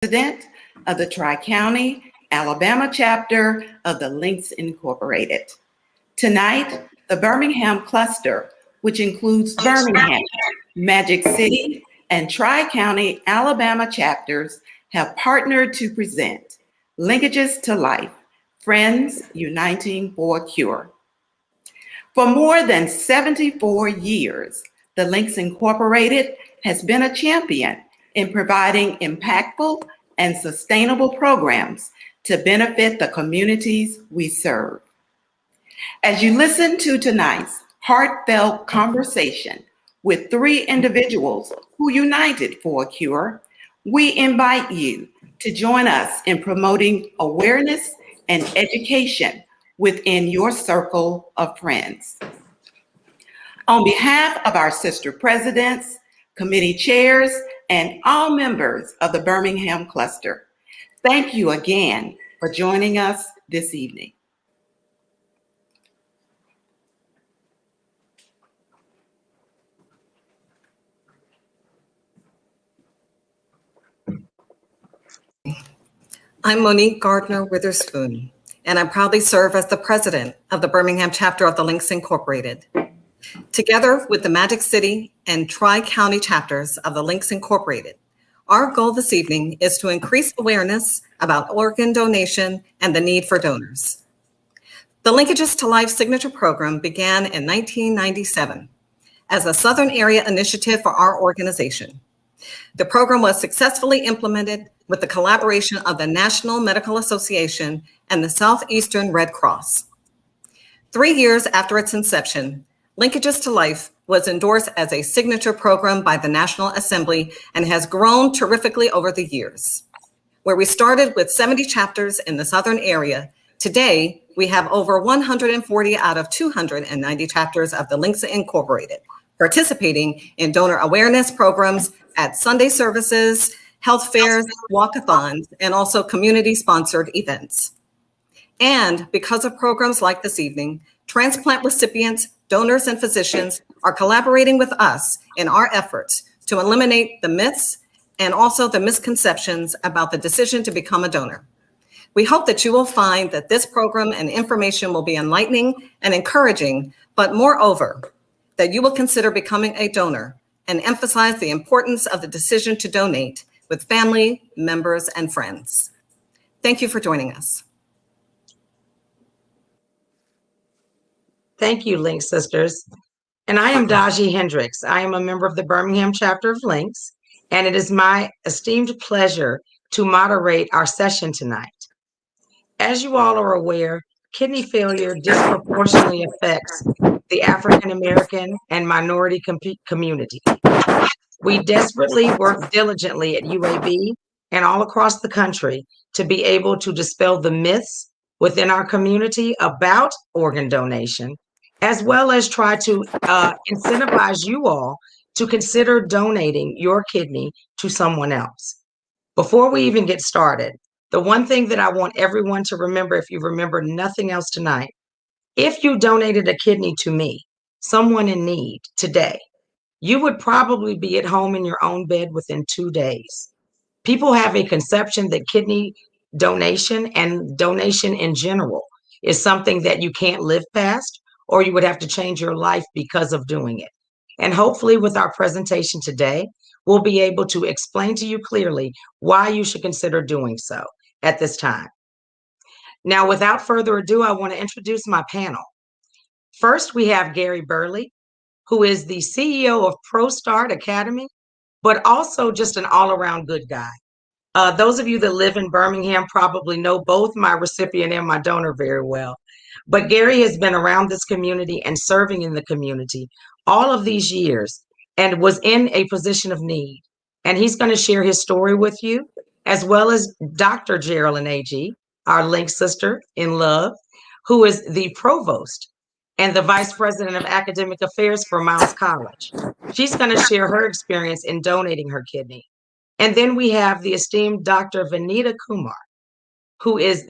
president of the Tri-County, Alabama chapter of the Links Incorporated. Tonight, the Birmingham cluster, which includes Birmingham, Magic City, and Tri-County, Alabama chapters, have partnered to present Linkages to Life, Friends Uniting for a Cure. For more than 74 years, the Links Incorporated has been a champion in providing impactful and sustainable programs to benefit the communities we serve. As you listen to tonight's heartfelt conversation with three individuals who united for a cure, we invite you to join us in promoting awareness and education within your circle of friends. On behalf of our sister presidents, committee chairs, and all members of the Birmingham cluster, thank you again for joining us this evening. I'm Monique Gardner Witherspoon, and I proudly serve as the president of the Birmingham chapter of the Links Incorporated. Together with the Magic City and Tri-County chapters of the Links Incorporated, our goal this evening is to increase awareness about organ donation and the need for donors. The Linkages to Life signature program began in 1997 as a Southern area initiative for our organization. The program was successfully implemented with the collaboration of the National Medical Association and the Southeastern Red Cross. 3 years after its inception, Linkages to Life was endorsed as a signature program by the National Assembly and has grown terrifically over the years. Where we started with 70 chapters in the Southern area, today we have over 140 out of 290 chapters of the Links Incorporated, participating in donor awareness programs at Sunday services, health fairs, walkathons, and also community-sponsored events. And because of programs like this evening, transplant recipients, donors, and physicians are collaborating with us in our efforts to eliminate the myths and also the misconceptions about the decision to become a donor. We hope that you will find that this program and information will be enlightening and encouraging, but moreover, that you will consider becoming a donor and emphasize the importance of the decision to donate with family, members, and friends. Thank you for joining us. Thank you, Link Sisters. And I am Daji Hendricks. I am a member of the Birmingham chapter of Links, and it is my esteemed pleasure to moderate our session tonight. As you all are aware, kidney failure disproportionately affects the African American and minority community. We desperately work diligently at UAB and all across the country to be able to dispel the myths within our community about organ donation, as well as try to incentivize you all to consider donating your kidney to someone else. Before we even get started, the one thing that I want everyone to remember, if you remember nothing else tonight, if you donated a kidney to me, someone in need today, you would probably be at home in your own bed within 2 days. People have a conception that kidney donation and donation in general is something that you can't live past, or you would have to change your life because of doing it. And hopefully with our presentation today, we'll be able to explain to you clearly why you should consider doing so at this time. Now, without further ado, I want to introduce my panel. First, we have Gary Burley, who is the CEO of ProStart Academy, but also just an all-around good guy. Those of you that live in Birmingham probably know both my recipient and my donor very well. But Gary has been around this community and serving in the community all of these years and was in a position of need. And he's going to share his story with you, as well as Dr. Geraldine A.G., our Link sister in love, who is the provost and the vice president of academic affairs for Miles College. She's going to share her experience in donating her kidney. And then we have the esteemed Dr. Vanita Kumar, who is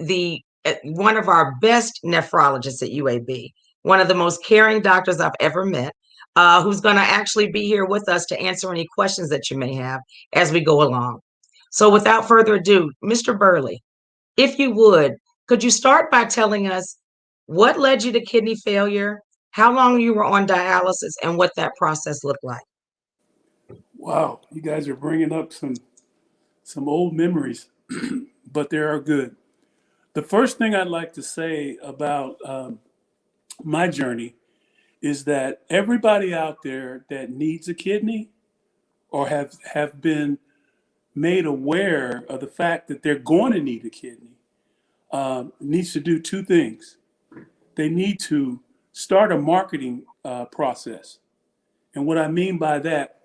one of our best nephrologists at UAB, one of the most caring doctors I've ever met, who's going to actually be here with us to answer any questions that you may have as we go along. So without further ado, Mr. Burley, if you would, could you start by telling us what led you to kidney failure, how long you were on dialysis, and what that process looked like? Wow, you guys are bringing up some old memories, but they are good. The first thing I'd like to say about my journey is that everybody out there that needs a kidney or have been made aware of the fact that they're going to need a kidney needs to do two things. They need to start a marketing process. And what I mean by that,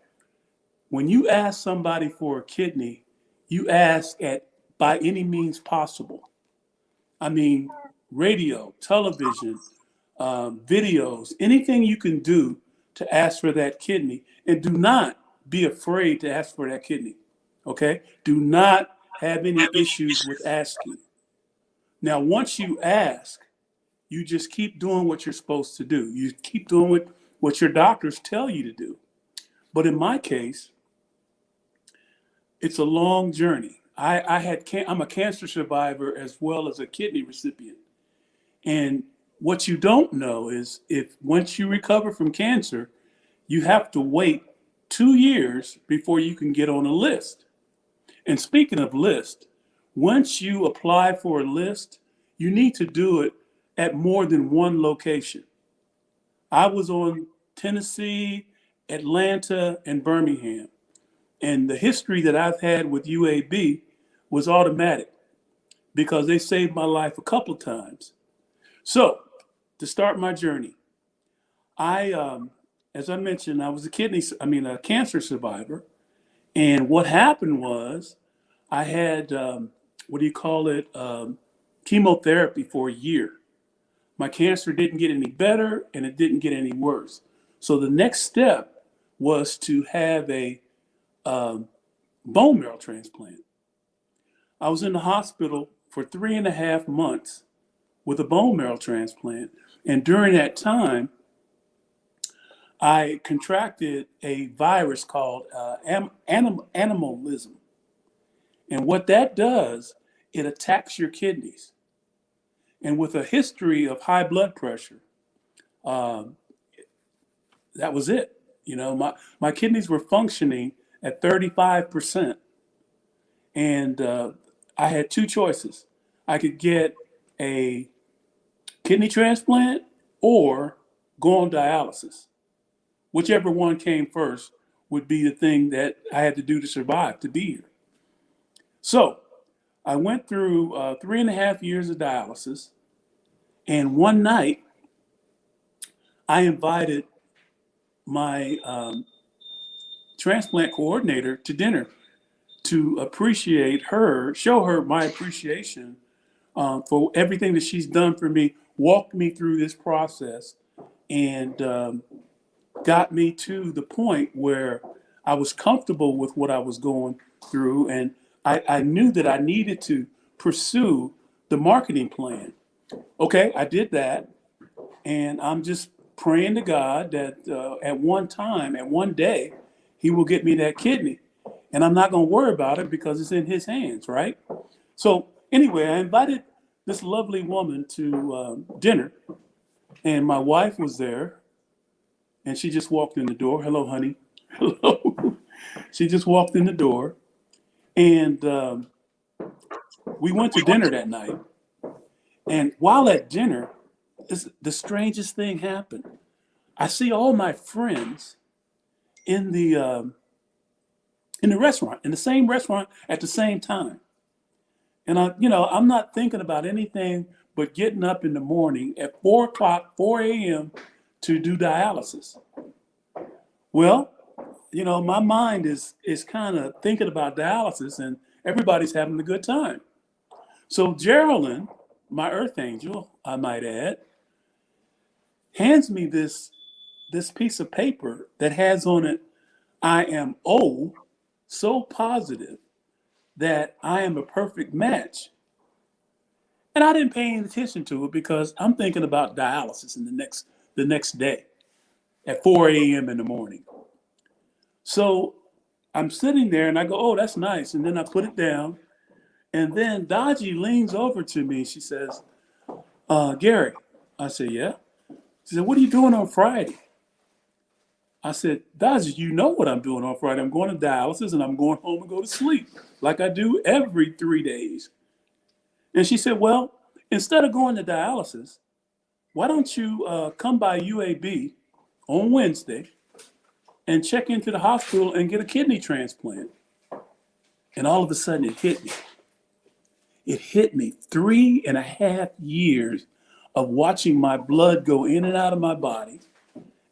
when you ask somebody for a kidney, you ask at by any means possible. I mean, radio, television, videos, anything you can do to ask for that kidney. And do not be afraid to ask for that kidney. Okay? Do not have any issues with asking. Now, once you ask, you just keep doing what you're supposed to do. You keep doing what your doctors tell you to do. But in my case, it's a long journey. I'm a cancer survivor as well as a kidney recipient. And what you don't know is if once you recover from cancer, you have to wait 2 years before you can get on a list. And speaking of list, once you apply for a list, you need to do it at more than one location. I was on Tennessee, Atlanta, and Birmingham. And the history that I've had with UAB was automatic because they saved my life a couple of times. So, to start my journey, as I mentioned, I was a cancer survivor. And what happened was I had, chemotherapy for a year. My cancer didn't get any better and it didn't get any worse. So the next step was to have a bone marrow transplant. I was in the hospital for 3.5 months with a bone marrow transplant. And during that time, I contracted a virus called animalism. And what that does, it attacks your kidneys. And with a history of high blood pressure, that was it. You know, my kidneys were functioning at 35%. And I had two choices. I could get a kidney transplant or go on dialysis. Whichever one came first would be the thing that I had to do to survive, to be here. So I went through 3.5 years of dialysis. And one night, I invited my transplant coordinator to dinner to show her my appreciation for everything that she's done for me, walked me through this process, and got me to the point where I was comfortable with what I was going through. And I knew that I needed to pursue the marketing plan. Okay, I did that. And I'm just praying to God that at one day, He will get me that kidney. And I'm not going to worry about it because it's in His hands, right? So anyway, I invited this lovely woman to dinner. And my wife was there. And she just walked in the door. Hello, honey. Hello. She just walked in the door. And we went to dinner that night. And while at dinner, the strangest thing happened. I see all my friends in the restaurant, in the same restaurant at the same time. And I'm not thinking about anything but getting up in the morning at 4 a.m. to do dialysis. Well, my mind is kind of thinking about dialysis and everybody's having a good time. So Geraldine, my earth angel, I might add, hands me this piece of paper that has on it, I am so positive that I am a perfect match. And I didn't pay any attention to it because I'm thinking about dialysis in the next day at 4 a.m. in the morning. So I'm sitting there and I go, oh, that's nice. And then I put it down. And then Dodgy leans over to me. She says, Gary. I said, yeah. She said, what are you doing on Friday? I said, Dodgy, you know what I'm doing on Friday. I'm going to dialysis and I'm going home and go to sleep like I do every 3 days. And she said, well, instead of going to dialysis, why don't you come by UAB on Wednesday and check into the hospital and get a kidney transplant? And all of a sudden it hit me. It hit me 3.5 years of watching my blood go in and out of my body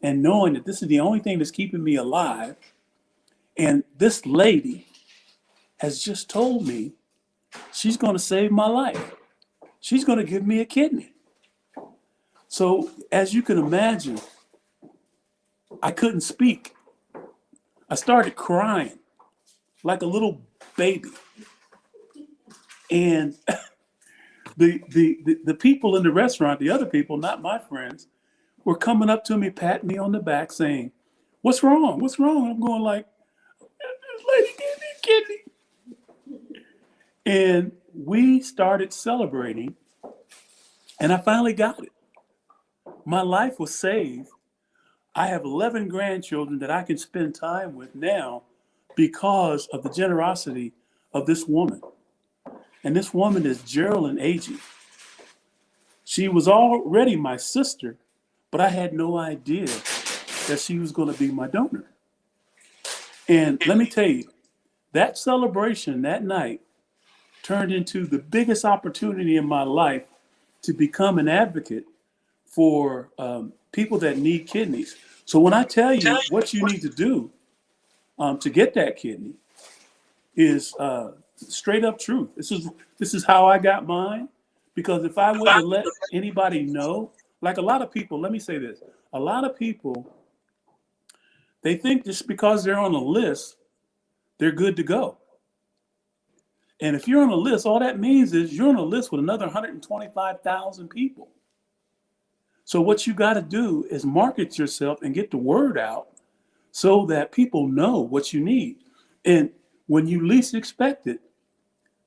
and knowing that this is the only thing that's keeping me alive. And this lady has just told me she's going to save my life. She's going to give me a kidney. So as you can imagine, I couldn't speak. I started crying like a little baby. And the people in the restaurant, the other people, not my friends, were coming up to me, patting me on the back saying, what's wrong? What's wrong? I'm going like, this lady gave me a kidney. And we started celebrating, and I finally got it. My life was saved. I have 11 grandchildren that I can spend time with now because of the generosity of this woman. And this woman is Geraldine Agee. She was already my sister, but I had no idea that she was going to be my donor. And let me tell you, that celebration that night turned into the biggest opportunity in my life to become an advocate for people that need kidneys. So when I tell you what you need to do to get that kidney is straight up truth. This is how I got mine. Because if I wouldn't have let anybody know, like a lot of people, let me say this, a lot of people, they think just because they're on a list, they're good to go. And if you're on a list, all that means is you're on a list with another 125,000 people. So what you got to do is market yourself and get the word out so that people know what you need. And when you least expect it,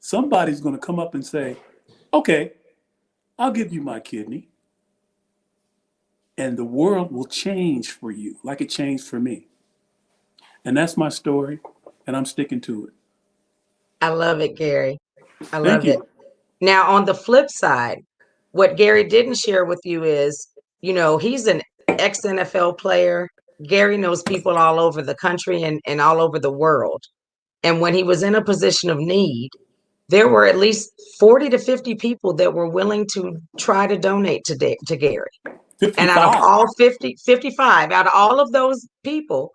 somebody's going to come up and say, okay, I'll give you my kidney. And the world will change for you like it changed for me. And that's my story, and I'm sticking to it. I love it, Gary. I Thank love it. you. Now, on the flip side, what Gary didn't share with you is, he's an ex-NFL player. Gary knows people all over the country and all over the world. And when he was in a position of need, there were at least 40 to 50 people that were willing to try to donate to Gary. 55. And out of all 55, out of all of those people,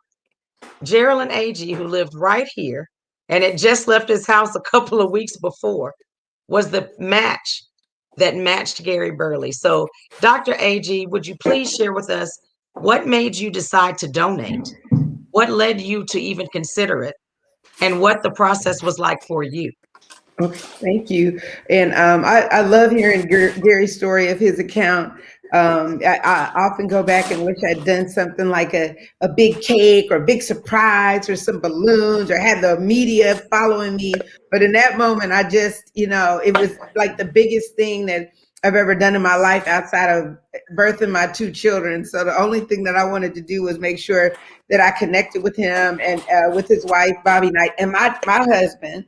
Geraldine Agee, who lived right here and had just left his house a couple of weeks before, was the match that matched Gary Burley. So, Dr. Agee, would you please share with us what made you decide to donate? What led you to even consider it? And what the process was like for you? Okay, thank you. And I love hearing Gary's story of his account. I often go back and wish I'd done something like a big cake or a big surprise or some balloons or had the media following me. But in that moment, I just, it was like the biggest thing that I've ever done in my life outside of birthing my 2 children. So the only thing that I wanted to do was make sure that I connected with him and with his wife, Bobby Knight, and my husband.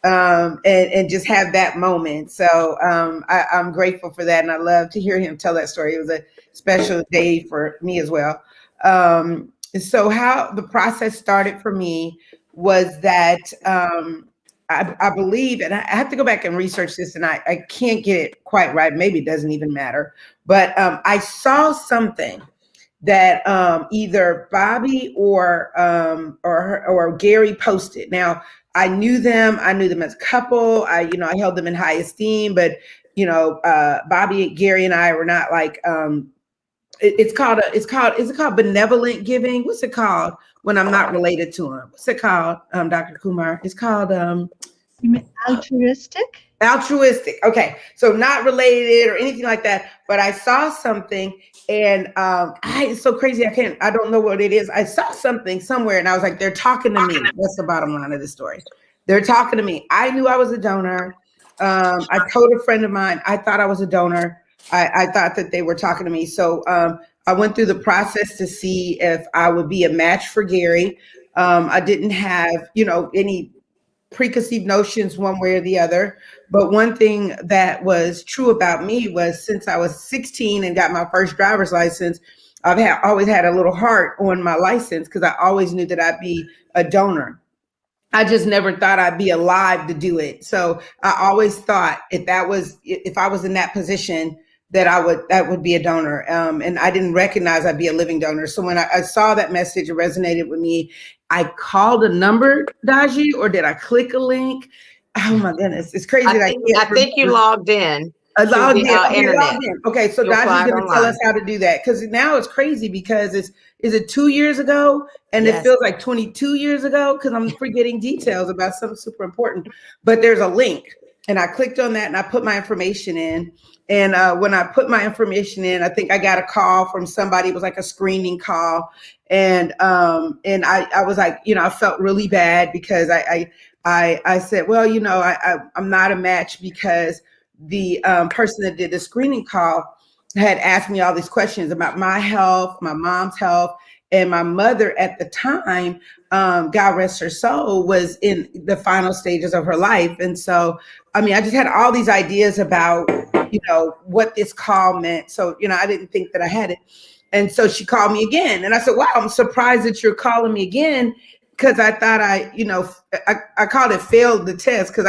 And just have that moment. So I'm grateful for that. And I love to hear him tell that story. It was a special day for me as well. So how the process started for me was that I believe, and I have to go back and research this, and I can't get it quite right. Maybe it doesn't even matter. But I saw something that either Bobby or Gary posted. Now, I knew them as a couple. I held them in high esteem, but Bobby, Gary, and I were not like is it called benevolent giving? What's it called when I'm not related to him? What's it called, Dr. Kumar? It's called You mean altruistic? Altruistic. Okay. So not related or anything like that. But I saw something and it's so crazy. I don't know what it is. I saw something somewhere and I was like, they're talking to me. That's the bottom line of the story. They're talking to me. I knew I was a donor. I told a friend of mine, I thought I was a donor. I thought that they were talking to me. So I went through the process to see if I would be a match for Gary. I didn't have, any preconceived notions one way or the other. But one thing that was true about me was since I was 16 and got my first driver's license, always had a little heart on my license because I always knew that I'd be a donor. I just never thought I'd be alive to do it. So I always thought if I was in that position, that would be a donor. And I didn't recognize I'd be a living donor. So when I saw that message, it resonated with me. I called a number, Daji, or did I click a link? Oh my goodness. It's crazy. I think you logged in. I logged in. Internet. Logged in. Okay, so Daji's going to tell us how to do that because now it's crazy because is it 2 years ago? And It feels like 22 years ago because I'm forgetting details about something super important. But there's a link and I clicked on that and I put my information in. And when I put my information in, I think I got a call from somebody. It was like a screening call. And I was like, I felt really bad because I said, well, I'm not a match because the person that did the screening call had asked me all these questions about my health, my mom's health, and my mother at the time, God rest her soul, was in the final stages of her life. And so, I just had all these ideas about, what this call meant. So, I didn't think that I had it. And so she called me again. And I said, wow, I'm surprised that you're calling me again. Cause I thought I called it failed the test. Cause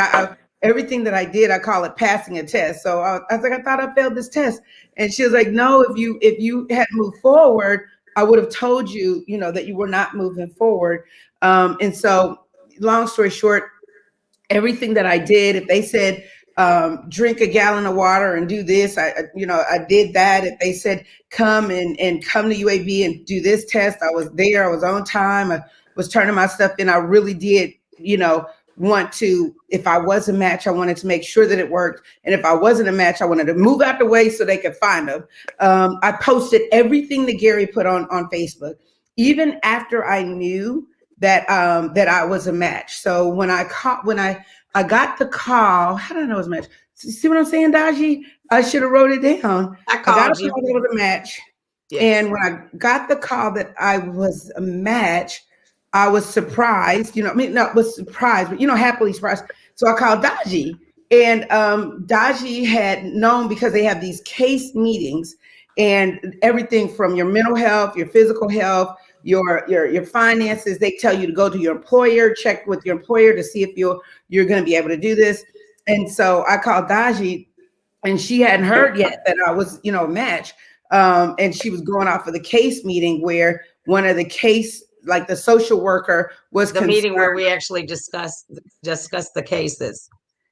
everything that I did, I call it passing a test. So I was like, I thought I failed this test. And she was like, no, if you had moved forward, I would have told you, that you were not moving forward. And so long story short, everything that I did, if they said, drink a gallon of water and do this, I did that. If they said, come and come to UAB and do this test, I was there, I was on time, I was turning my stuff in. I really did, want to, if I was a match, I wanted to make sure that it worked. And if I wasn't a match, I wanted to move out the way so they could find them. I posted everything that Gary put on Facebook, even after I knew that I was a match. So when I got the call, how did I know it was a match? See what I'm saying, Daji? I should have wrote it down. I got a call that it was a match. Yes. And when I got the call that I was a match, I was surprised, was surprised, but, happily surprised. So I called Daji, and Daji had known because they have these case meetings and everything from your mental health, your physical health, your finances. They tell you to go to your employer, check with your employer to see if you're going to be able to do this. And so I called Daji, and she hadn't heard yet that I was, a match. And she was going off of the case meeting where one of the case, like the social worker was the meeting where we actually discussed the cases.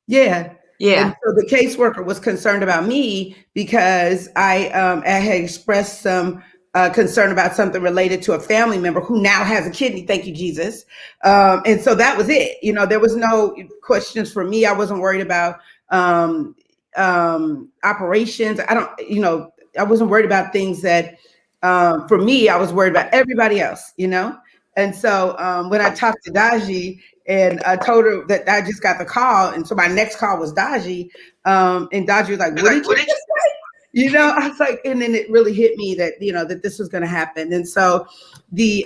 Yeah. Yeah. And so the caseworker was concerned about me because I had expressed some concern about something related to a family member who now has a kidney. Thank you, Jesus. And so that was it. There was no questions for me. I wasn't worried about operations. I wasn't worried about things that for me, I was worried about everybody else, And so when I talked to Daji and I told her that I just got the call, and so my next call was Daji, and Daji was like, what did you just say? I was like, and then it really hit me that, that this was going to happen. And so the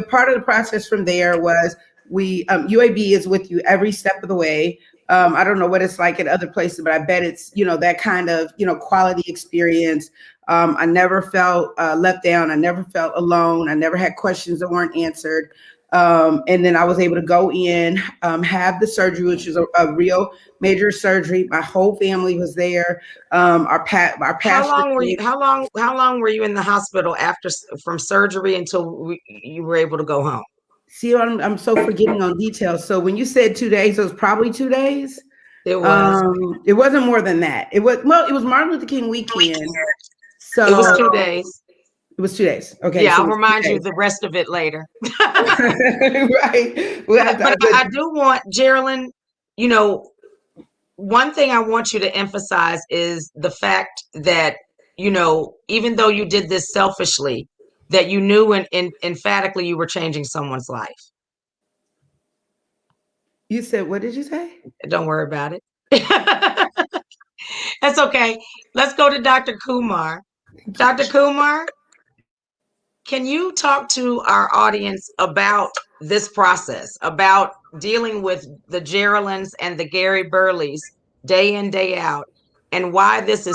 part of the process from there was UAB is with you every step of the way. I don't know what it's like at other places, but I bet it's, that kind of, quality experience. I never felt left down. I never felt alone. I never had questions that weren't answered. And then I was able to go in, have the surgery, which is a real major surgery. My whole family was there. Our pastor. How long were you in the hospital from surgery until you were able to go home? See, I'm so forgetting on details. So when you said 2 days, it was probably 2 days. It was. It wasn't more than that. It was Martin Luther King weekend. So it was 2 days. It was 2 days. Okay. Yeah, so I'll remind you the rest of it later. Right. But I do want, Geraldine, one thing I want you to emphasize is the fact that, even though you did this selfishly, that you knew and emphatically you were changing someone's life. You said, what did you say? Don't worry about it. That's okay. Let's go to Dr. Kumar. Dr. Kumar, can you talk to our audience about this process, about dealing with the Geraldines and the Gary Burleys day in, day out, and why this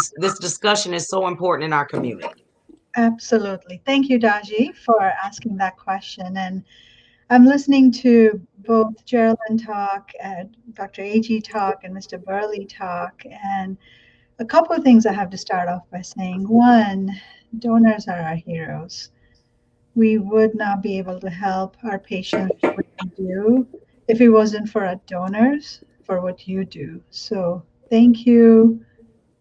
discussion is so important in our community? Absolutely. Thank you, Daji, for asking that question. And I'm listening to both Geraldine talk, and Dr. Ag talk, and Mr. Burley talk. And a couple of things I have to start off by saying. One, donors are our heroes. We would not be able to help our patients what we do if it wasn't for our donors, for what you do. So thank you,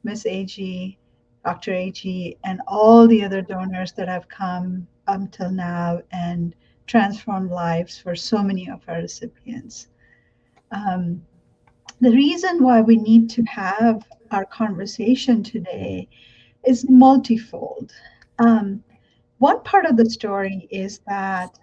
Ms. Ag, Dr. Ag, and all the other donors that have come until now and transformed lives for so many of our recipients. The reason why we need to have our conversation today is multifold. One part of the story is that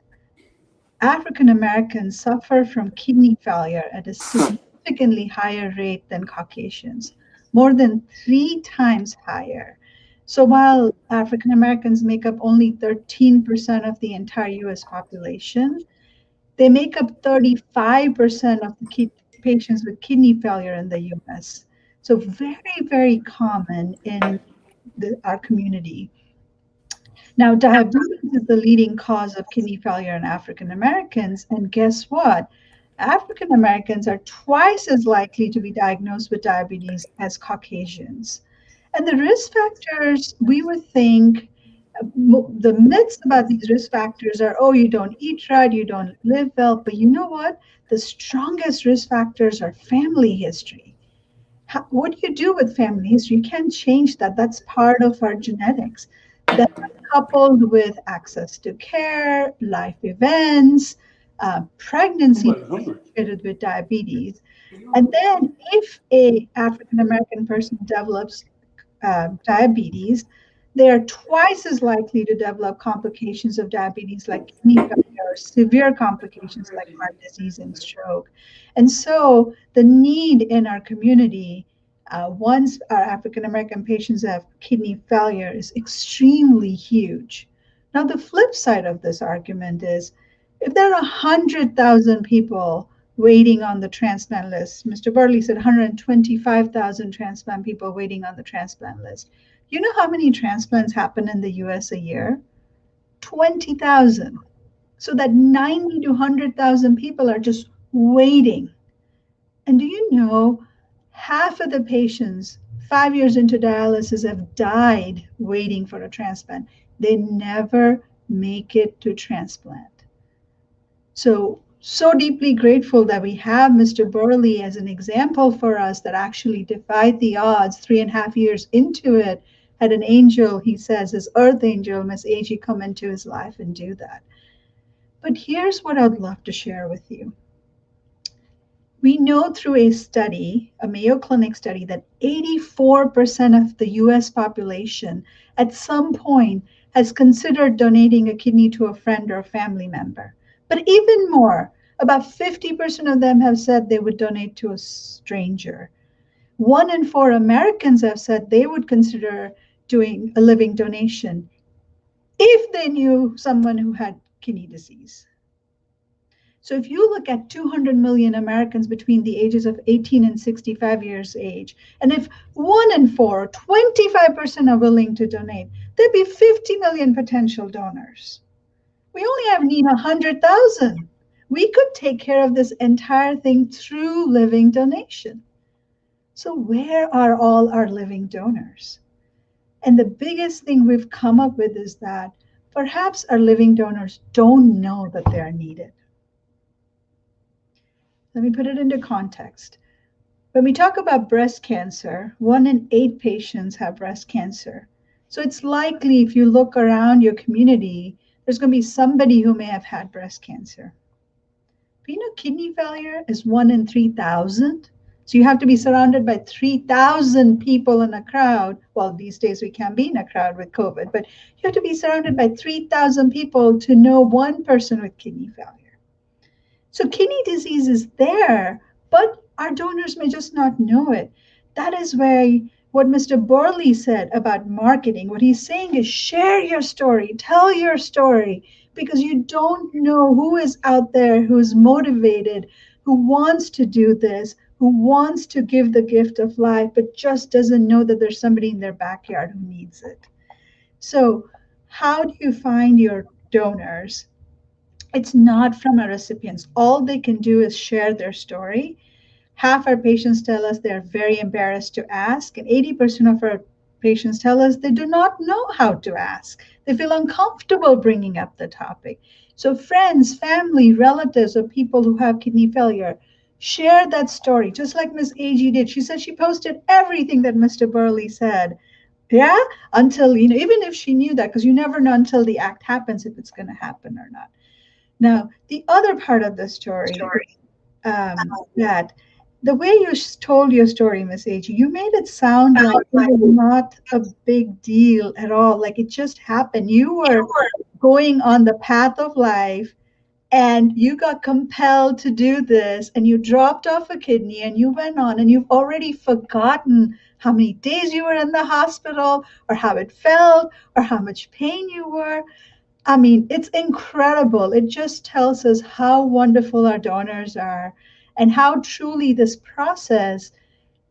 African Americans suffer from kidney failure at a significantly higher rate than Caucasians, more than 3 times higher. So while African Americans make up only 13% of the entire US population, they make up 35% of the patients with kidney failure in the US. So very, very common in our community. Now, diabetes is the leading cause of kidney failure in African Americans. And guess what? African Americans are twice as likely to be diagnosed with diabetes as Caucasians. And the risk factors, we would think, the myths about these risk factors are, oh, you don't eat right, you don't live well. But you know what? The strongest risk factors are family history. What do you do with family history? You can't change that. That's part of our genetics. That coupled with access to care, life events, pregnancy associated with diabetes. And then if a African American person develops diabetes, they are twice as likely to develop complications of diabetes like kidney failure or severe complications like heart disease and stroke. And so the need in our community, once our African American patients have kidney failure, is extremely huge. Now, the flip side of this argument is if there are 100,000 people waiting on the transplant list, Mr. Burley said 125,000 transplant people waiting on the transplant list. You know how many transplants happen in the US a year? 20,000. So that 90 to 100,000 people are just waiting. And do you know, half of the patients 5 years into dialysis have died waiting for a transplant. They never make it to transplant. So deeply grateful that we have Mr. Burley as an example for us that actually defied the odds 3.5 years into it, had an angel, he says, his earth angel, Miss Ag, come into his life and do that. But here's what I'd love to share with you. We know through a study, a Mayo Clinic study, that 84% of the US population at some point has considered donating a kidney to a friend or a family member. But even more, about 50% of them have said they would donate to a stranger. 1 in 4 Americans have said they would consider doing a living donation if they knew someone who had kidney disease. So if you look at 200 million Americans between the ages of 18 and 65 years age, and if 1 in 4, 25% are willing to donate, there'd be 50 million potential donors. We only need 100,000. We could take care of this entire thing through living donation. So where are all our living donors? And the biggest thing we've come up with is that perhaps our living donors don't know that they're needed. Let me put it into context. When we talk about breast cancer, 1 in 8 patients have breast cancer. So it's likely if you look around your community, there's going to be somebody who may have had breast cancer. But you know, kidney failure is 1 in 3,000. So you have to be surrounded by 3,000 people in a crowd. Well, these days we can't be in a crowd with COVID, but you have to be surrounded by 3,000 people to know one person with kidney failure. So kidney disease is there, but our donors may just not know it. That is where what Mr. Burley said about marketing, what he's saying is share your story, tell your story, because you don't know who is out there who's motivated, who wants to do this, who wants to give the gift of life, but just doesn't know that there's somebody in their backyard who needs it. So how do you find your donors? It's not from our recipients. All they can do is share their story. Half our patients tell us they're very embarrassed to ask, and 80% of our patients tell us they do not know how to ask. They feel uncomfortable bringing up the topic. So friends, family, relatives, or people who have kidney failure, share that story, just like Miss AG did. She said she posted everything that Mr. Burley said. Yeah, until, even if she knew that, because you never know until the act happens if it's going to happen or not. Now, the other part of the story, that the way you told your story, Miss AG, you made it sound like it was not a big deal at all. Like it just happened. You were going on the path of life and you got compelled to do this and you dropped off a kidney and you went on and you've already forgotten how many days you were in the hospital or how it felt or how much pain you were. I mean, it's incredible. It just tells us how wonderful our donors are and how truly this process,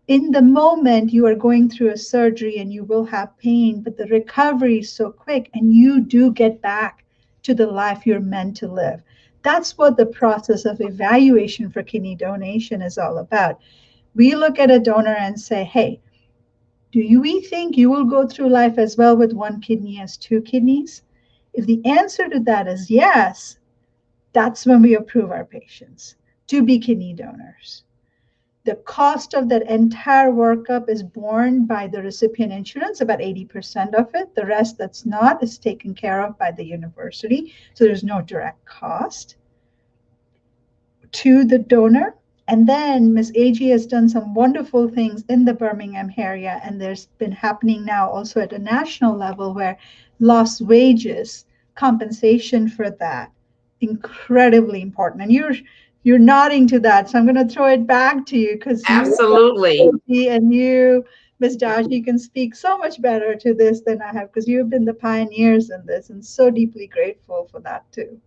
in the moment you are going through a surgery and you will have pain, but the recovery is so quick and you do get back to the life you're meant to live. That's what the process of evaluation for kidney donation is all about. We look at a donor and say, hey, we think you will go through life as well with one kidney as two kidneys? If the answer to that is yes, that's when we approve our patients to be kidney donors. The cost of that entire workup is borne by the recipient insurance, about 80% of it. The rest that's not is taken care of by the university. So there's no direct cost to the donor. And then Ms. AG has done some wonderful things in the Birmingham area, and there's been happening now also at a national level where lost wages, compensation for that, incredibly important. And you're nodding to that, so I'm going to throw it back to you because Absolutely. and you, Ms. Daji, can speak so much better to this than I have because you've been the pioneers in this, and so deeply grateful for that too.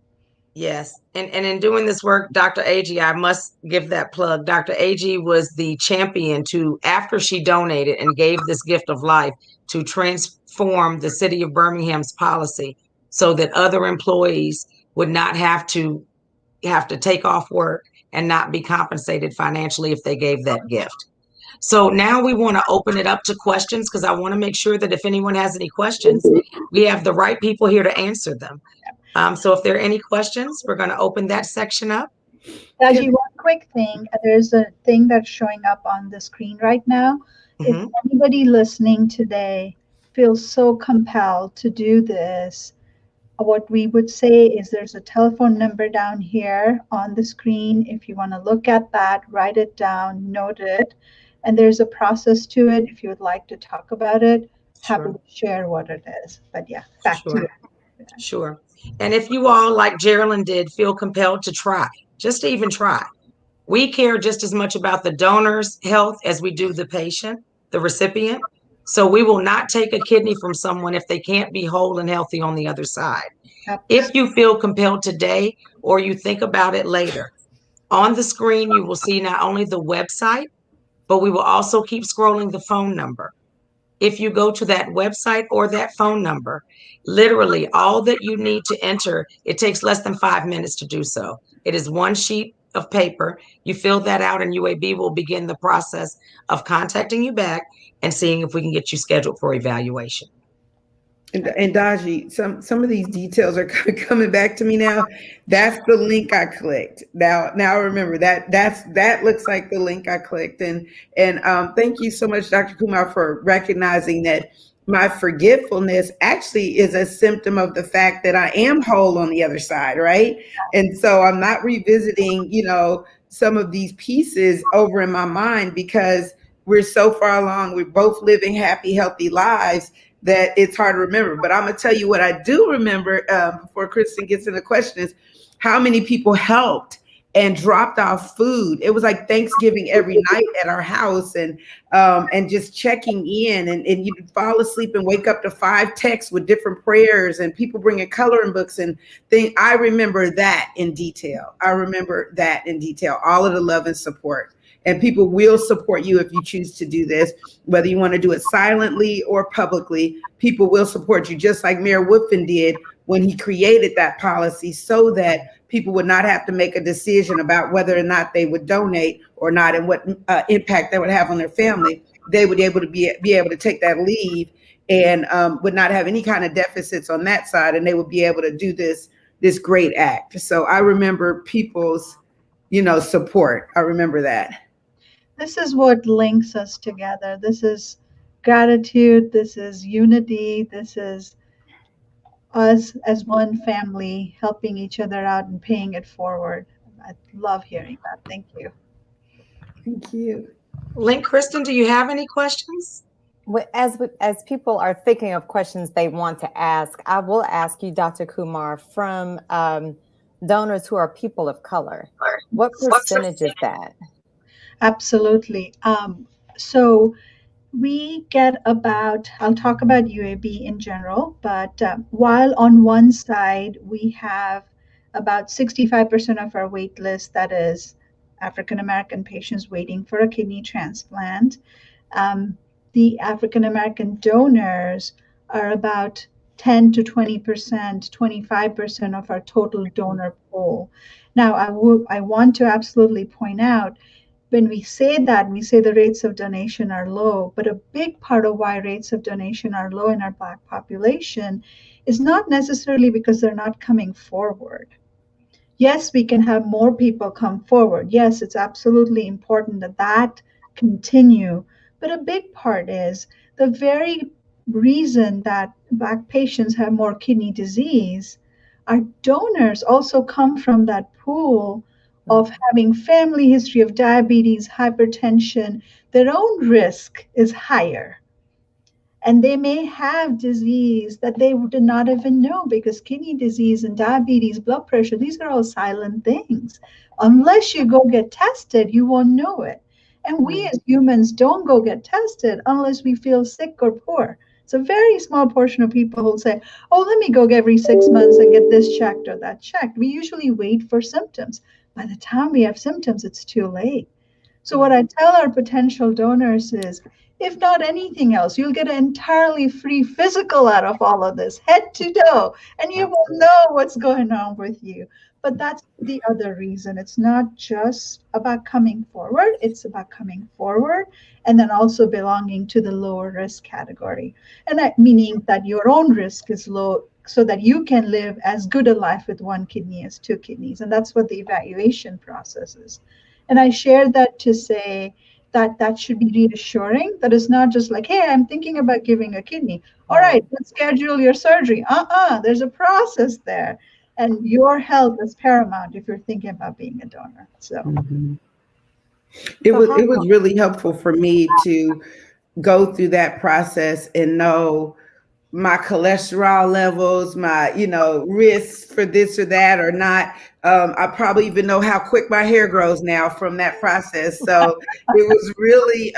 Yes. And in doing this work, Dr. Agee, I must give that plug. Dr. Agee was the champion to, after she donated and gave this gift of life, to transform the city of Birmingham's policy so that other employees would not have to take off work and not be compensated financially if they gave that gift. So now we want to open it up to questions because I want to make sure that if anyone has any questions, we have the right people here to answer them. So if there are any questions, we're going to open that section up. Daji, one quick thing. There's a thing that's showing up on the screen right now. If anybody listening today feels so compelled to do this, what we would say is there's a telephone number down here on the screen. If you want to look at that, write it down, note it. And there's a process to it. If you would like to talk about it, happy to share what it is. But yeah, back to you. Sure. And if you all, like Geraldine did, feel compelled to try, just to even try. We care just as much about the donor's health as we do the patient, the recipient. So we will not take a kidney from someone if they can't be whole and healthy on the other side. If you feel compelled today or you think about it later, on the screen, you will see not only the website, but we will also keep scrolling the phone number. If you go to that website or that phone number, literally all that you need to enter, it takes less than 5 minutes to do so. It is one sheet of paper. You fill that out and UAB will begin the process of contacting you back and seeing if we can get you scheduled for evaluation. And Daji, some of these details are coming back to me now. That's the link I clicked. Now I remember that looks like the link I clicked. And thank you so much, Dr. Kumar, for recognizing that my forgetfulness actually is a symptom of the fact that I am whole on the other side, right? And so I'm not revisiting, some of these pieces over in my mind because we're so far along. We're both living happy, healthy lives that it's hard to remember. But I'm going to tell you what I do remember before Kristen gets into the questions, how many people helped and dropped off food. It was like Thanksgiving every night at our house, and just checking in, and you'd fall asleep and wake up to 5 texts with different prayers and people bringing coloring books and things. I remember that in detail. All of the love and support. And people will support you if you choose to do this, whether you want to do it silently or publicly. People will support you, just like Mayor Woodfin did when he created that policy, so that people would not have to make a decision about whether or not they would donate or not, and what impact that would have on their family. They would be able to take that leave, and would not have any kind of deficits on that side, and they would be able to do this great act. So I remember people's, support. I remember that. This is what links us together. This is gratitude. This is unity. This is us as one family helping each other out and paying it forward. I love hearing that. Thank you. Thank you. Link, Kristen, do you have any questions? As people are thinking of questions they want to ask, I will ask you, Dr. Kumar, from donors who are people of color, what percentage is that? Absolutely. So we get about, I'll talk about UAB in general, but while on one side we have about 65% of our wait list that is African American patients waiting for a kidney transplant, the African American donors are about 10 to 20%, 25% of our total donor pool. Now, I want to absolutely point out, when we say that, we say the rates of donation are low, but a big part of why rates of donation are low in our Black population is not necessarily because they're not coming forward. Yes, we can have more people come forward. Yes, it's absolutely important that continue. But a big part is the very reason that Black patients have more kidney disease, our donors also come from that pool of having family history of diabetes, hypertension. Their own risk is higher. And they may have disease that they did not even know, because kidney disease and diabetes, blood pressure, these are all silent things. Unless you go get tested, you won't know it. And we as humans don't go get tested unless we feel sick or poor. It's a very small portion of people who say, oh, let me go every 6 months and get this checked or that checked. We usually wait for symptoms. By the time we have symptoms, it's too late. So what I tell our potential donors is, if not anything else, you'll get an entirely free physical out of all of this, head to toe, and you will know what's going on with you. But that's the other reason. It's not just about coming forward, it's about coming forward and then also belonging to the lower risk category. And that meaning that your own risk is low, so that you can live as good a life with 1 kidney as 2 kidneys. And that's what the evaluation process is. And I shared that to say that should be reassuring, that it's not just like, hey, I'm thinking about giving a kidney. All right, let's schedule your surgery. There's a process there. And your health is paramount if you're thinking about being a donor. So it was really helpful for me to go through that process and know my cholesterol levels, my, risks for this or that or not. I probably even know how quick my hair grows now from that process. So it was really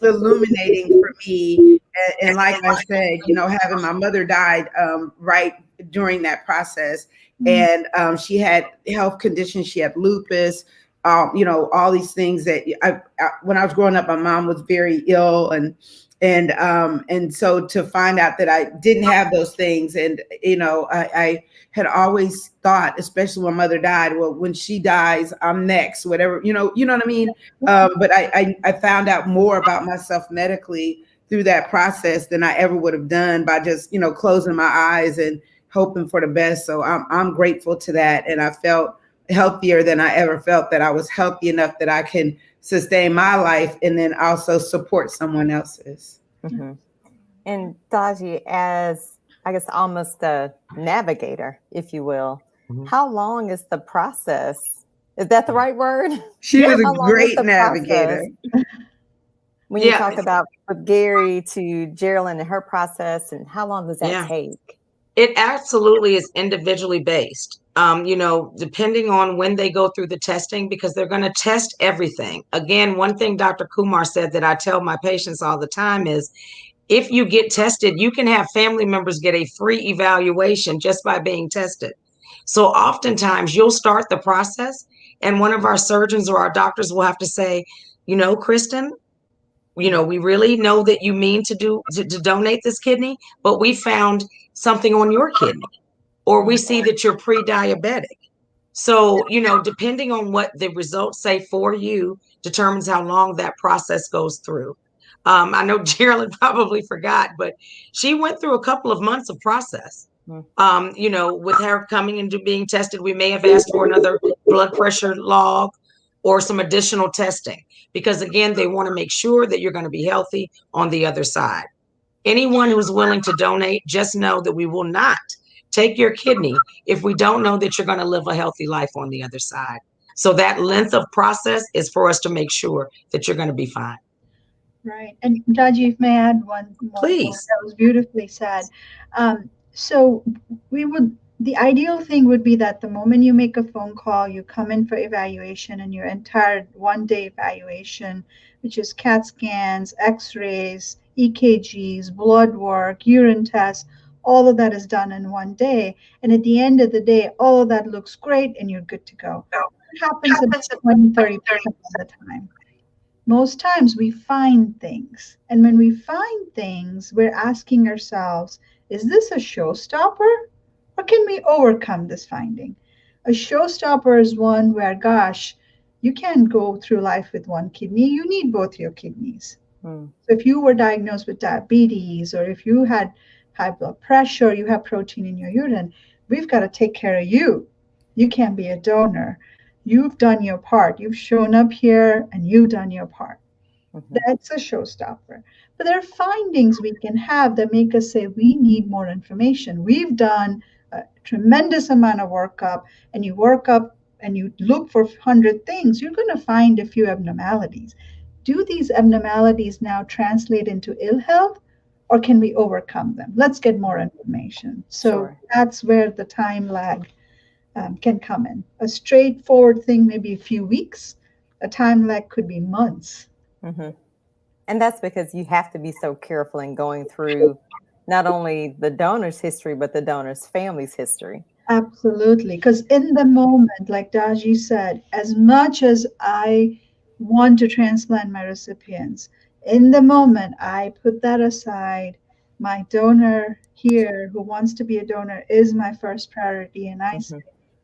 illuminating for me. And like I said, having my mother died right during that process. And she had health conditions. She had lupus, all these things that when I was growing up, my mom was very ill, and so to find out that I didn't have those things, and I had always thought, especially when mother died, well, when she dies, I'm next, whatever, you know what I mean. But I found out more about myself medically through that process than I ever would have done by just closing my eyes and hoping for the best. So I'm grateful to that, and I felt healthier than I ever felt, that I was healthy enough that I can sustain my life and then also support someone else's. Mm-hmm. And Daji, as I guess almost a navigator, if you will, how long is the process Is that the right word? She was How a long is great the navigator. process? When you Yeah. talk about with Gary to Geraldine and her process, and how long does that Yeah. take? It absolutely is individually based. Depending on when they go through the testing, because they're going to test everything. Again, one thing Dr. Kumar said that I tell my patients all the time is, if you get tested, you can have family members get a free evaluation just by being tested. So oftentimes you'll start the process and one of our surgeons or our doctors will have to say, Kristen, we really know that you mean to donate this kidney, but we found something on your kidney, or we see that you're pre-diabetic. So, depending on what the results say for you determines how long that process goes through. I know Geraldine probably forgot, but she went through a couple of months of process. With her coming into being tested, we may have asked for another blood pressure log or some additional testing, because again, they want to make sure that you're going to be healthy on the other side. Anyone who's willing to donate, just know that we will not take your kidney if we don't know that you're going to live a healthy life on the other side. So that length of process is for us to make sure that you're going to be fine. Right. And Daji, if may I add one more point, Please. that was beautifully said. So the ideal thing would be that the moment you make a phone call, you come in for evaluation, and your entire 1-day evaluation, which is CAT scans, x-rays, EKGs, blood work, urine tests, all of that is done in 1 day. And at the end of the day, all of that looks great and you're good to go. It happens about 20-30% of the time. Most times we find things. And when we find things, we're asking ourselves, is this a showstopper? Or can we overcome this finding? A showstopper is one where, gosh, you can't go through life with one kidney. You need both your kidneys. So if you were diagnosed with diabetes, or if you had high blood pressure, you have protein in your urine, we've got to take care of you. You can't be a donor. You've done your part. You've shown up here and you've done your part. That's a showstopper. But there are findings we can have that make us say we need more information. We've done a tremendous amount of workup, and you work up and you look for 100 things, you're going to find a few abnormalities. Do these abnormalities now translate into ill health, or can we overcome them? Let's get more information. So that's where the time lag can come in. A straightforward thing, maybe a few weeks. A time lag could be months. And that's because you have to be so careful in going through not only the donor's history, but the donor's family's history. Absolutely. Because in the moment, like Daji said, as much as I want to transplant my recipients, in the moment, I put that aside. My donor here who wants to be a donor is my first priority. And I say,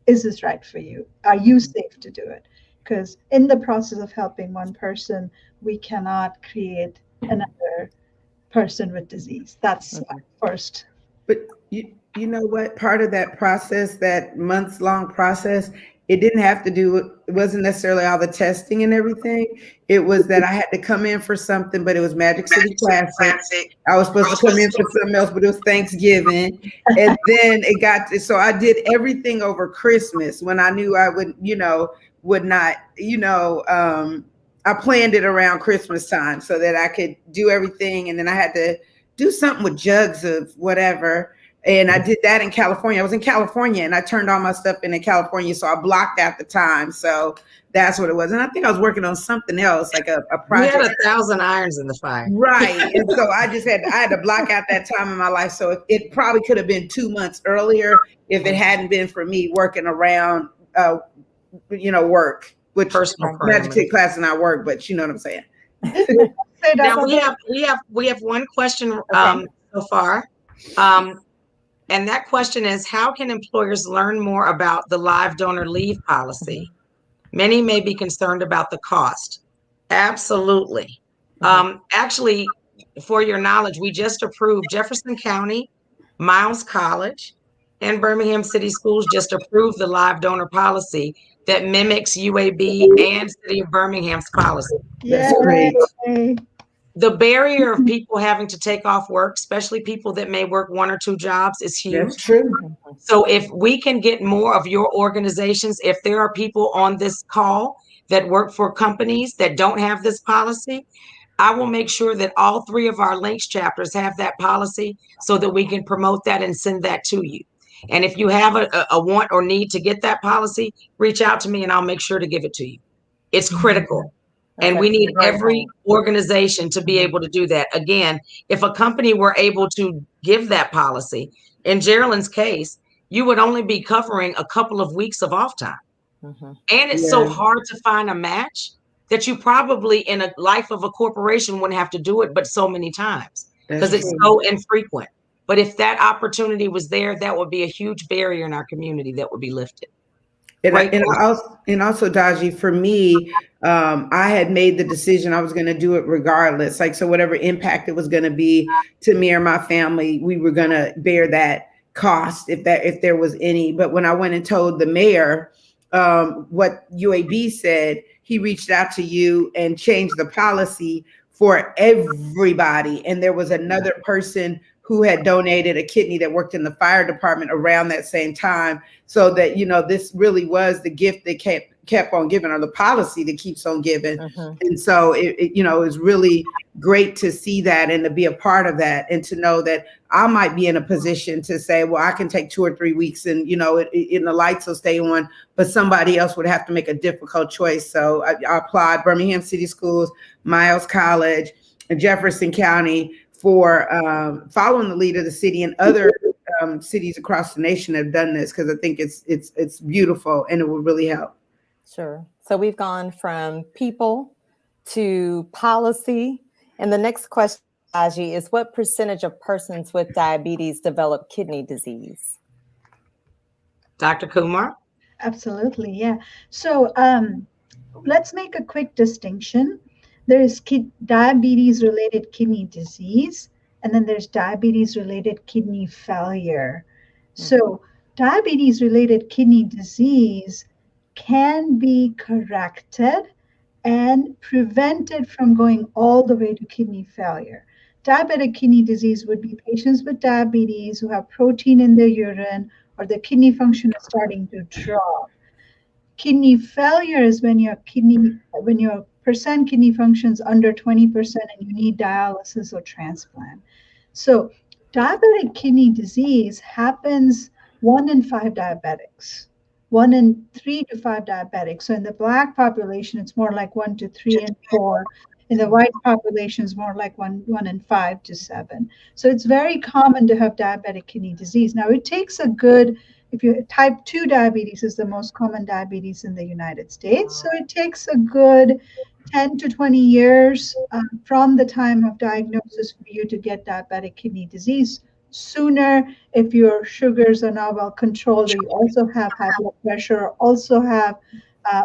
is this right for you? Are you safe to do it? Because in the process of helping one person, we cannot create another person with disease. That's first. But you know what? Part of that process, that months-long process, it didn't have to do, it wasn't necessarily all the testing and everything. It was that I had to come in for something, but it was Magic City Classic. I was supposed to come in for something else, but it was Thanksgiving. And then it got to, so I did everything over Christmas when I knew I would not, I planned it around Christmas time so that I could do everything. And then I had to do something with jugs of whatever. And I did that in California. I was in California and I turned all my stuff in California. So I blocked out the time. So that's what it was. And I think I was working on something else, like a project. We had 1,000 irons in the fire. Right. And so I had to block out that time in my life. So it probably could have been 2 months earlier if it hadn't been for me working around, work, which Personal Magic City Class and I work, but you know what I'm saying. Now we have one question so far. And that question is, how can employers learn more about the live donor leave policy? Many may be concerned about the cost. Absolutely. Actually, for your knowledge, we just approved Jefferson County, Miles College, and Birmingham City Schools just approved the live donor policy that mimics UAB and City of Birmingham's policy. That's great. The barrier of people having to take off work, especially people that may work 1 or 2 jobs, is That's huge. true. So if we can get more of your organizations, if there are people on this call that work for companies that don't have this policy, I will make sure that all 3 of our links chapters have that policy so that we can promote that and send that to you. And if you have a want or need to get that policy, reach out to me and I'll make sure to give it to you. It's critical. And we need every organization to be able to do that. Again, if a company were able to give that policy, in Geraldine's case, you would only be covering a couple of weeks of off time. And it's so Yeah. hard to find a match that you probably in a life of a corporation wouldn't have to do it, but so many times because That's it's true. so infrequent. But if that opportunity was there, that would be a huge barrier in our community that would be lifted. And, Right. and also, Daji, for me, I had made the decision I was going to do it regardless. Like, so whatever impact it was going to be to me or my family, we were going to bear that cost if there was any. But when I went and told the mayor what UAB said, he reached out to you and changed the policy for everybody. And there was another person who had donated a kidney that worked in the fire department around that same time. So that, this really was the gift that kept on giving, or the policy that keeps on giving. And so it was really great to see that and to be a part of that, and to know that I might be in a position to say, well, I can take 2 or 3 weeks and, the lights will stay on, but somebody else would have to make a difficult choice. So I applaud Birmingham City Schools, Miles College, and Jefferson County for following the lead of the city, and other cities across the nation have done this, because I think it's beautiful and it will really help. Sure. So we've gone from people to policy. And the next question, Aji, is what percentage of persons with diabetes develop kidney disease? Dr. Kumar? Absolutely, yeah. So let's make a quick distinction. There is diabetes-related kidney disease, and then there's diabetes-related kidney failure. So diabetes-related kidney disease can be corrected and prevented from going all the way to kidney failure. Diabetic kidney disease would be patients with diabetes who have protein in their urine, or their kidney function is starting to drop. Kidney failure is when your percent kidney functions under 20% and you need dialysis or transplant. So diabetic kidney disease happens 1 in 5 diabetics, 1 in 3 to 5 diabetics. So in the Black population, it's more like 1 to 3 and 4. In the white population, it's more like 1 in 5 to 7. So it's very common to have diabetic kidney disease. Now it takes type 2 diabetes is the most common diabetes in the United States. So it takes a good 10 to 20 years from the time of diagnosis for you to get diabetic kidney disease. Sooner, if your sugars are not well controlled, or you also have high blood pressure, or also have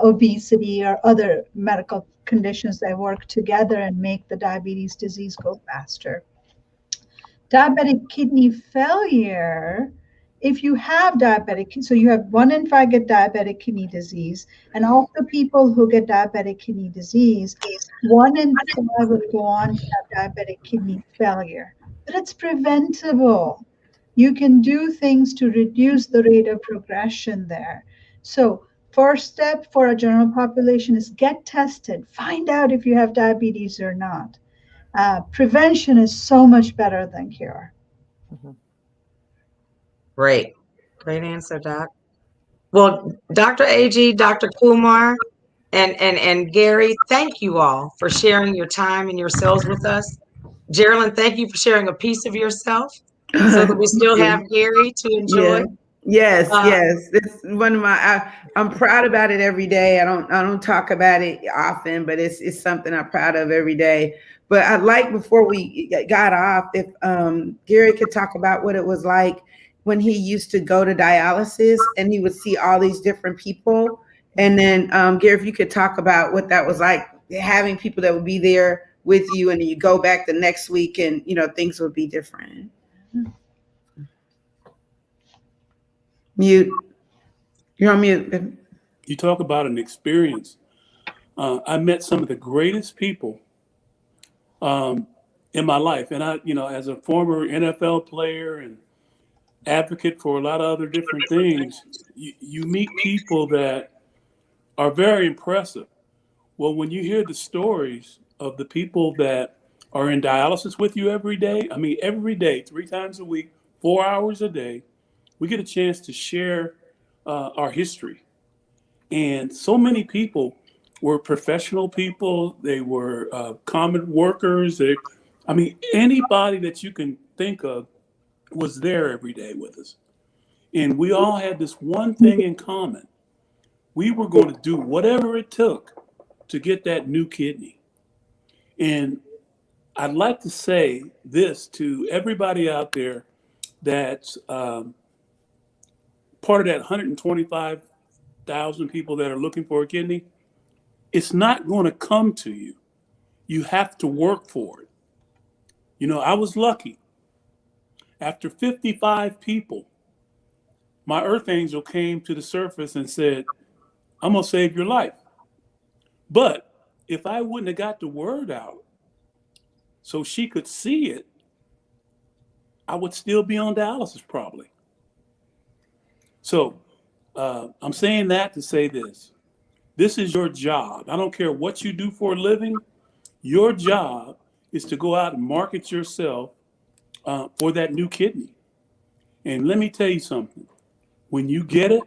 obesity or other medical conditions that work together and make the diabetes disease go faster. Diabetic kidney failure, if you have diabetic, so you have 1 in 5 get diabetic kidney disease, and of the people who get diabetic kidney disease, 1 in 5 will go on to have diabetic kidney failure. But it's preventable. You can do things to reduce the rate of progression there. So first step for a general population is get tested, find out if you have diabetes or not. Prevention is so much better than cure. Great answer, Doc. Well, Dr. Ag, Dr. Kumar, and Gary, thank you all for sharing your time and yourselves with us. Geraldine, thank you for sharing a piece of yourself so that we still have Gary to enjoy. Yeah. Yes. It's one of I'm proud about it every day. I don't talk about it often, but it's something I'm proud of every day. But I'd like, before we got off, if Gary could talk about what it was like when he used to go to dialysis and he would see all these different people. And then Gary, if you could talk about what that was like, having people that would be there with you, and then you go back the next week and things would be different. Mute. You're on mute. You talk about an experience. I met some of the greatest people in my life. And I, as a former NFL player and advocate for a lot of other different things, you meet people that are very impressive. Well, when you hear the stories of the people that are in dialysis with you every day, I mean, every day, 3 times a week, 4 hours a day, we get a chance to share our history. And so many people were professional people. They were common workers. Anybody that you can think of was there every day with us. And we all had this one thing in common. We were going to do whatever it took to get that new kidney. And I'd like to say this to everybody out there that's part of that 125,000 people that are looking for a kidney. It's not going to come to you. You have to work for it. I was lucky. After 55 people, my earth angel came to the surface and said, I'm going to save your life. But if I wouldn't have got the word out so she could see it, I would still be on dialysis probably. So I'm saying that to say this. This is your job. I don't care what you do for a living. Your job is to go out and market yourself for that new kidney. And let me tell you something. When you get it,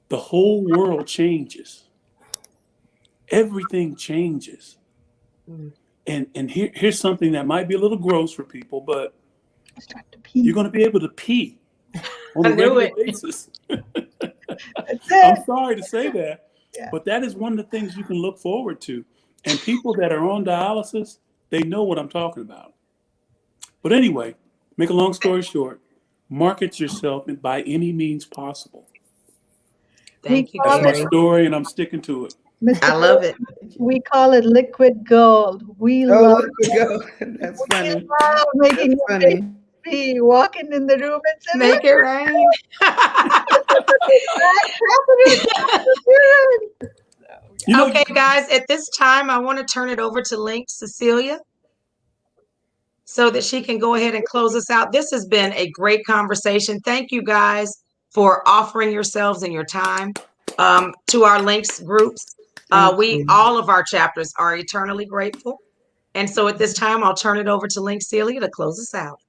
the whole world changes. Everything changes. And here's something that might be a little gross for people, but you're going to be able to pee on a regular basis. I'm sorry to say that, but that is one of the things you can look forward to. And people that are on dialysis, they know what I'm talking about. But anyway, make a long story short, market yourself by any means possible. Thank you, That's my Gary. story, and I'm sticking to it. I love it. We call it liquid gold. We Oh, love look we go. That's funny. making That's funny. be walking in the room and saying, Make it rain. Okay, guys, at this time, I want to turn it over to Link Cecilia so that she can go ahead and close us out. This has been a great conversation. Thank you guys for offering yourselves and your time to our Links groups. All of our chapters are eternally grateful. And so at this time, I'll turn it over to Link Celia to close us out.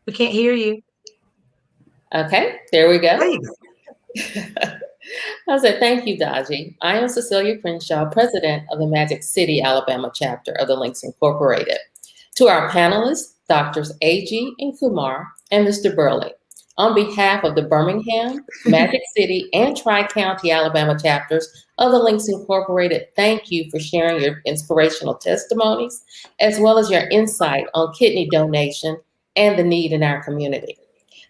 We can't hear you. Okay, there we go. There you go. I said, thank you, Daji. I am Cecilia Crenshaw, president of the Magic City, Alabama chapter of the Links Incorporated. To our panelists, Doctors A.G. and Kumar, and Mr. Burley, on behalf of the Birmingham, Magic City, and Tri-County, Alabama chapters of the Links Incorporated, thank you for sharing your inspirational testimonies, as well as your insight on kidney donation and the need in our community.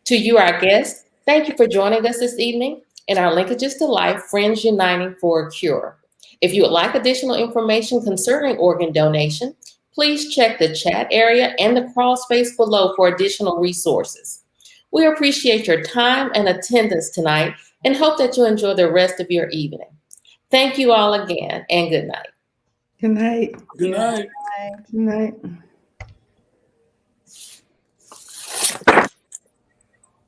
To you, our guests, thank you for joining us this evening in our Linkages to Life, Friends Uniting for a Cure. If you would like additional information concerning organ donation, please check the chat area and the crawl space below for additional resources. We appreciate your time and attendance tonight and hope that you enjoy the rest of your evening. Thank you all again, and good night. Good night. Good night. Good night.